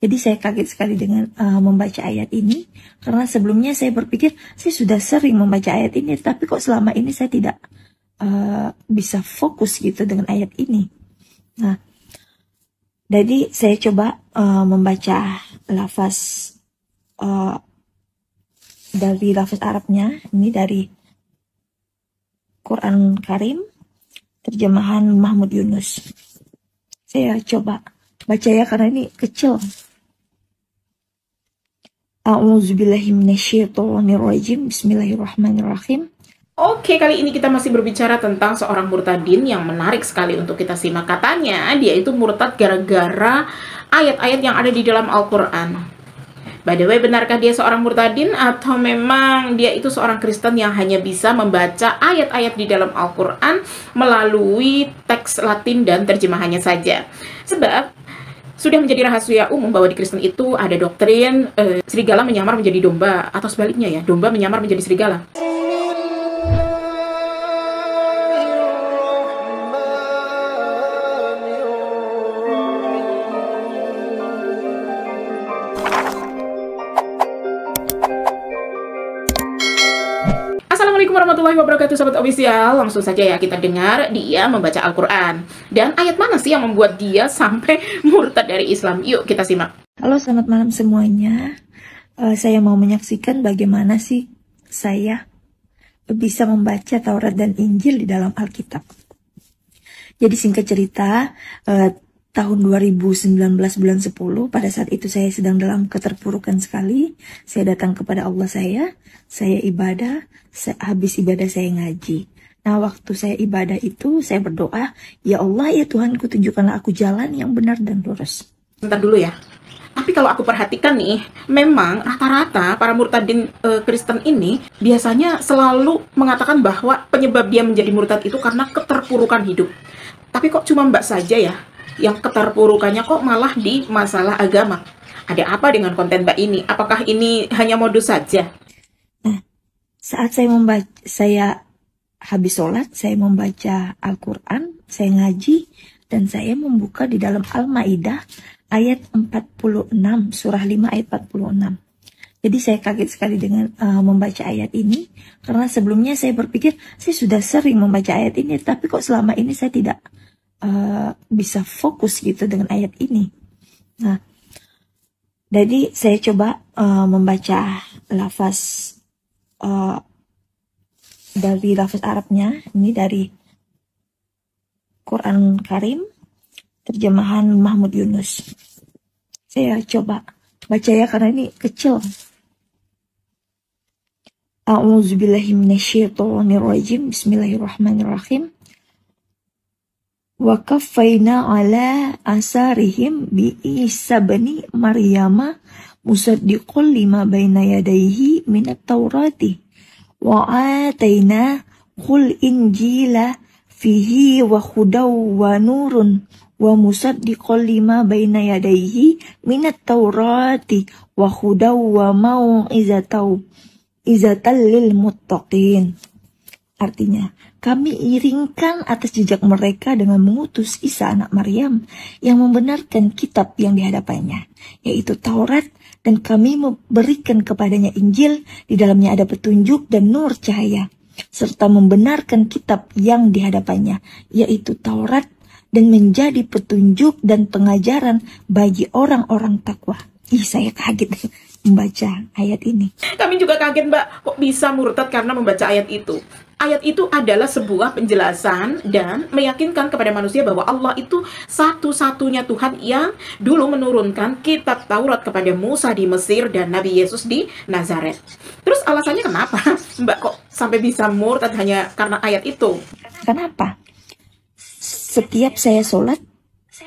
Jadi saya kaget sekali dengan membaca ayat ini, karena sebelumnya saya berpikir saya sudah sering membaca ayat ini, tapi kok selama ini saya tidak bisa fokus gitu dengan ayat ini. Nah, jadi saya coba membaca lafaz dari lafaz Arabnya, ini dari Quran Karim, terjemahan Mahmud Yunus. Saya coba baca ya, karena ini kecil. A'udzubillahi minasyaitonirrajim. Bismillahirrahmanirrahim. Oke, kali ini kita masih berbicara tentang seorang murtadin yang menarik sekali untuk kita simak. Katanya dia itu murtad gara-gara ayat-ayat yang ada di dalam Al-Quran. By the way, benarkah dia seorang murtadin atau memang dia itu seorang Kristen yang hanya bisa membaca ayat-ayat di dalam Al-Quran melalui teks Latin dan terjemahannya saja? Sebab sudah menjadi rahasia umum bahwa di Kristen itu ada doktrin serigala menyamar menjadi domba, atau sebaliknya ya, domba menyamar menjadi serigala. Assalamualaikum warahmatullahi wabarakatuh, Sobat Official. Langsung saja ya kita dengar dia membaca Al-Quran. Dan ayat mana sih yang membuat dia sampai murtad dari Islam? Yuk kita simak. Halo, selamat malam semuanya. Saya mau menyaksikan bagaimana sih saya bisa membaca Taurat dan Injil di dalam Alkitab. Jadi singkat cerita, tahun 2019 bulan 10, pada saat itu saya sedang dalam keterpurukan sekali. Saya datang kepada Allah saya ibadah, habis ibadah saya ngaji. Nah, waktu saya ibadah itu, saya berdoa, ya Allah, ya Tuhanku, tunjukkanlah aku jalan yang benar dan lurus. Bentar dulu ya. Tapi kalau aku perhatikan nih, memang rata-rata para murtadin Kristen ini biasanya selalu mengatakan bahwa penyebab dia menjadi murtad itu karena keterpurukan hidup. Tapi kok cuma Mbak saja ya yang keterpurukannya kok malah di masalah agama? Ada apa dengan konten Mbak ini? Apakah ini hanya modus saja? Nah, saat saya habis sholat, saya membaca Al-Quran, saya ngaji, dan saya membuka di dalam Al-Maidah ayat 46, surah 5 ayat 46. Jadi saya kaget sekali dengan membaca ayat ini, karena sebelumnya saya berpikir saya sudah sering membaca ayat ini, tapi kok selama ini saya tidak bisa fokus gitu dengan ayat ini. Nah, jadi saya coba membaca lafaz dari lafaz Arabnya, ini dari Quran Karim, terjemahan Mahmud Yunus. Saya coba baca ya, karena ini kecil. A'udzubillahi minasyaitonirrajim. Bismillahirrahmanirrahim. Wa kaffayna ala asarihim bi Isa bani Maryama musaddiqan lima baina yadayhi minat taurati wa ataina qul injila fihi wa hudaw wa nurun wa musaddiqan lima baina yadayhi minat taurati wa hudaw wa mau'izatan lil muttaqin. Artinya, kami iringkan atas jejak mereka dengan mengutus Isa anak Maryam yang membenarkan kitab yang dihadapannya, yaitu Taurat, dan kami memberikan kepadanya Injil, di dalamnya ada petunjuk dan nur cahaya, serta membenarkan kitab yang dihadapannya, yaitu Taurat, dan menjadi petunjuk dan pengajaran bagi orang-orang takwa. Saya kaget membaca ayat ini. Kami juga kaget, Mbak, kok bisa murtad karena membaca ayat itu. Ayat itu adalah sebuah penjelasan dan meyakinkan kepada manusia bahwa Allah itu satu-satunya Tuhan yang dulu menurunkan kitab Taurat kepada Musa di Mesir dan Nabi Yesus di Nazaret. Terus alasannya kenapa Mbak kok sampai bisa murtad hanya karena ayat itu? Kenapa? Setiap saya sholat,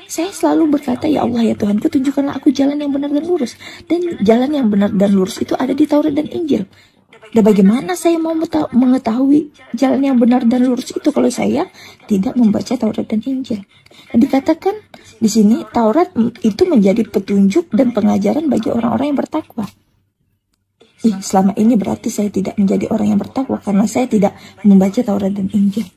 saya selalu berkata, ya Allah, ya Tuhanku, tunjukkanlah aku jalan yang benar dan lurus. Dan jalan yang benar dan lurus itu ada di Taurat dan Injil. Dan bagaimana saya mau mengetahui jalan yang benar dan lurus itu kalau saya tidak membaca Taurat dan Injil? Dan dikatakan di sini Taurat itu menjadi petunjuk dan pengajaran bagi orang-orang yang bertakwa. Selama ini berarti saya tidak menjadi orang yang bertakwa karena saya tidak membaca Taurat dan Injil.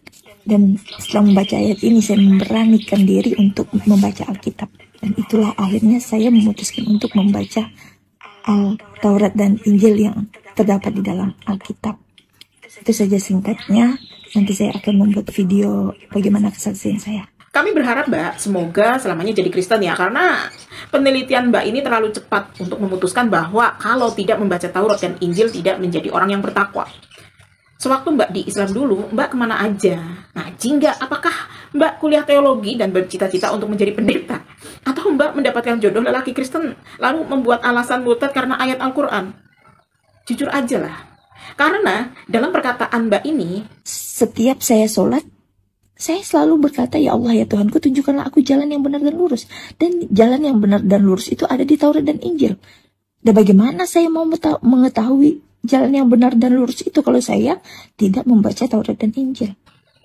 Dan setelah membaca ayat ini, saya memberanikan diri untuk membaca Alkitab. Dan itulah akhirnya saya memutuskan untuk membaca Taurat dan Injil yang terdapat di dalam Alkitab. Itu saja singkatnya. Nanti saya akan membuat video bagaimana kesaksian saya. Kami berharap Mbak, semoga selamanya jadi Kristen ya, karena penelitian Mbak ini terlalu cepat untuk memutuskan bahwa kalau tidak membaca Taurat dan Injil tidak menjadi orang yang bertakwa. Sewaktu Mbak di Islam dulu, Mbak kemana aja? Ngaji nggak? Apakah Mbak kuliah teologi dan bercita-cita untuk menjadi pendeta? Atau Mbak mendapatkan jodoh lelaki Kristen, lalu membuat alasan murtad karena ayat Al-Quran? Jujur aja lah. Karena dalam perkataan Mbak ini, setiap saya sholat, saya selalu berkata, ya Allah ya Tuhanku, tunjukkanlah aku jalan yang benar dan lurus. Dan jalan yang benar dan lurus itu ada di Taurat dan Injil. Dan bagaimana saya mau mengetahui jalan yang benar dan lurus itu kalau saya tidak membaca Taurat dan Injil?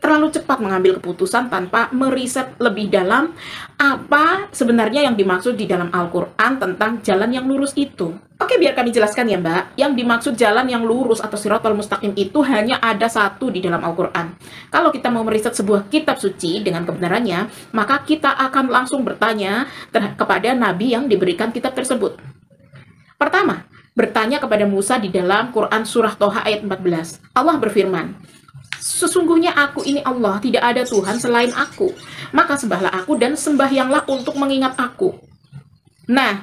Terlalu cepat mengambil keputusan tanpa meriset lebih dalam apa sebenarnya yang dimaksud di dalam Al-Quran tentang jalan yang lurus itu. Oke, biar kami jelaskan ya Mbak. Yang dimaksud jalan yang lurus atau Shiratal Mustaqim itu hanya ada satu di dalam Al-Quran. Kalau kita mau meriset sebuah kitab suci dengan kebenarannya, maka kita akan langsung bertanya kepada Nabi yang diberikan kitab tersebut. Pertama, bertanya kepada Musa di dalam Quran Surah Toha ayat 14. Allah berfirman, sesungguhnya aku ini Allah, tidak ada Tuhan selain aku. Maka sembahlah aku dan sembahyanglah untuk mengingat aku. Nah,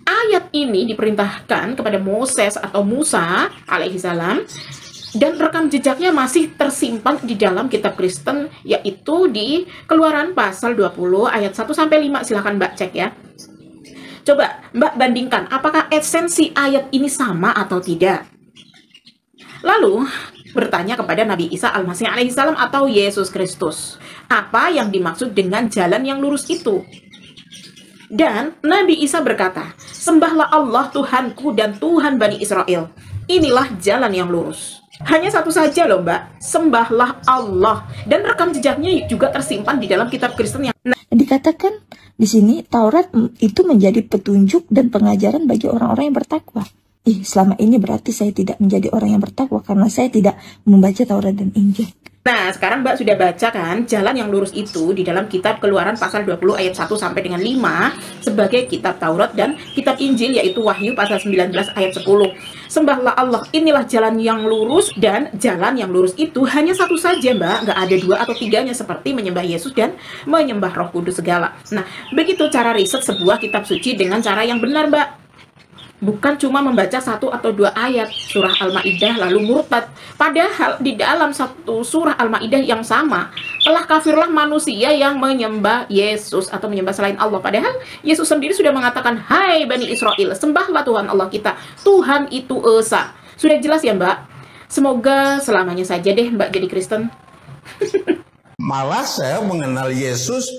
ayat ini diperintahkan kepada Moses atau Musa alaihissalam, dan rekam jejaknya masih tersimpan di dalam kitab Kristen, yaitu di Keluaran pasal 20 ayat 1-5. Silahkan Mbak cek ya. Coba Mbak bandingkan, apakah esensi ayat ini sama atau tidak? Lalu bertanya kepada Nabi Isa Al-Masih alaihissalam atau Yesus Kristus, apa yang dimaksud dengan jalan yang lurus itu? Dan Nabi Isa berkata, sembahlah Allah Tuhanku dan Tuhan Bani Israel. Inilah jalan yang lurus. Hanya satu saja loh Mbak, sembahlah Allah. Dan rekam jejaknya juga tersimpan di dalam kitab Kristen yang... Dikatakan di sini Taurat itu menjadi petunjuk dan pengajaran bagi orang-orang yang bertakwa. Selama ini berarti saya tidak menjadi orang yang bertakwa karena saya tidak membaca Taurat dan Injil. Nah, sekarang Mbak sudah baca kan jalan yang lurus itu di dalam kitab Keluaran pasal 20 ayat 1 sampai dengan 5 sebagai kitab Taurat dan kitab Injil yaitu Wahyu pasal 19 ayat 10. Sembahlah Allah, inilah jalan yang lurus, dan jalan yang lurus itu hanya satu saja Mbak, nggak ada dua atau tiganya seperti menyembah Yesus dan menyembah Roh Kudus segala. Nah, begitu cara riset sebuah kitab suci dengan cara yang benar Mbak. Bukan cuma membaca 1 atau 2 ayat surah Al-Ma'idah lalu murtad. Padahal di dalam satu surah Al-Ma'idah yang sama telah kafirlah manusia yang menyembah Yesus atau menyembah selain Allah. Padahal Yesus sendiri sudah mengatakan, hai Bani Israel, sembahlah Tuhan Allah kita, Tuhan itu Esa. Sudah jelas ya Mbak? Semoga selamanya saja deh Mbak jadi Kristen. Malah saya mengenal Yesus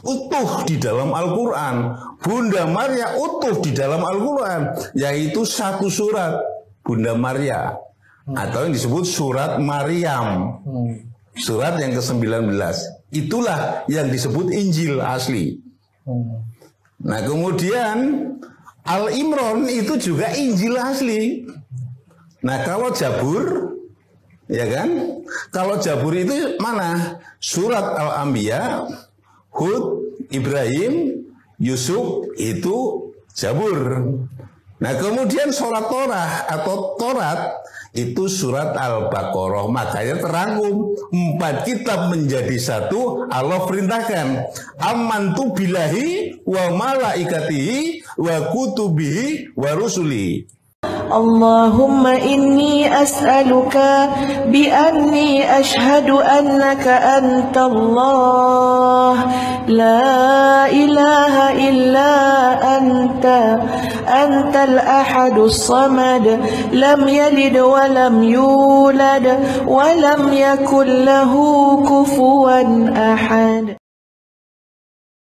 utuh di dalam Al-Quran. Bunda Maria utuh di dalam Al-Quran, yaitu satu surat Bunda Maria, atau yang disebut surat Maryam, surat yang ke-19. Itulah yang disebut Injil asli. Nah, kemudian Al-Imran itu juga Injil asli. Nah, kalau Zabur, ya kan, kalau Zabur itu mana? Surat Al-Anbiya, Hud, Ibrahim, Yusuf, itu Zabur. Nah, kemudian surat Torah atau Torat itu surat Al-Baqarah. Makanya terangkum 4 kitab menjadi satu. Allah perintahkan, amantu billahi wa malaikatihi wa kutubihi wa rusuli. Allahumma inni as'aluka bi'anni ashhadu annaka anta Allah la ilaha illa anta antal ahadus samad lam yalid wa lam yulad wa lam yakul lahu kufuwan ahad.